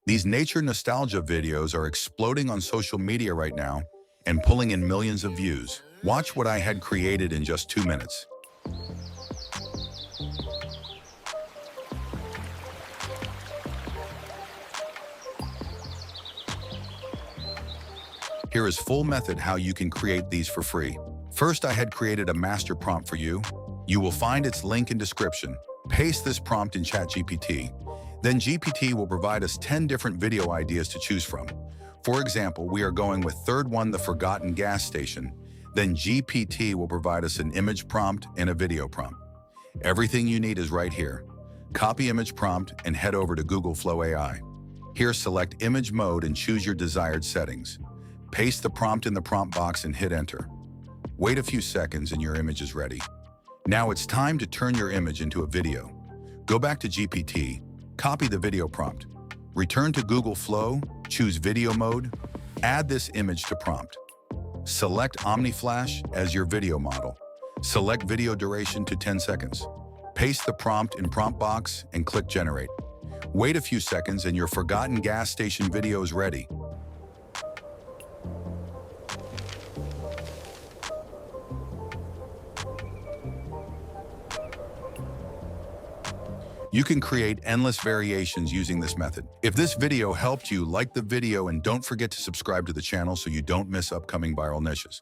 These nature nostalgia videos are exploding on social media right now and pulling in millions of views. Watch what I had created in just 2 minutes. Here is full method how you can create these for free. First, I had created a master prompt for you. You will find its link in description. Paste this prompt in ChatGPT. Then GPT will provide us 10 different video ideas to choose from. For example, we are going with third one, the forgotten gas station. Then GPT will provide us an image prompt and a video prompt. Everything you need is right here. Copy image prompt and head over to Google Flow AI. Here, select image mode and choose your desired settings. Paste the prompt in the prompt box and hit enter. Wait a few seconds and your image is ready. Now it's time to turn your image into a video. Go back to GPT, copy the video prompt. Return to Google Flow, choose video mode, add this image to prompt. Select OmniFlash as your video model. Select video duration to 10 seconds. Paste the prompt in prompt box and click generate. Wait a few seconds and your forgotten gas station video is ready. You can create endless variations using this method. If this video helped you, like the video and don't forget to subscribe to the channel so you don't miss upcoming viral niches.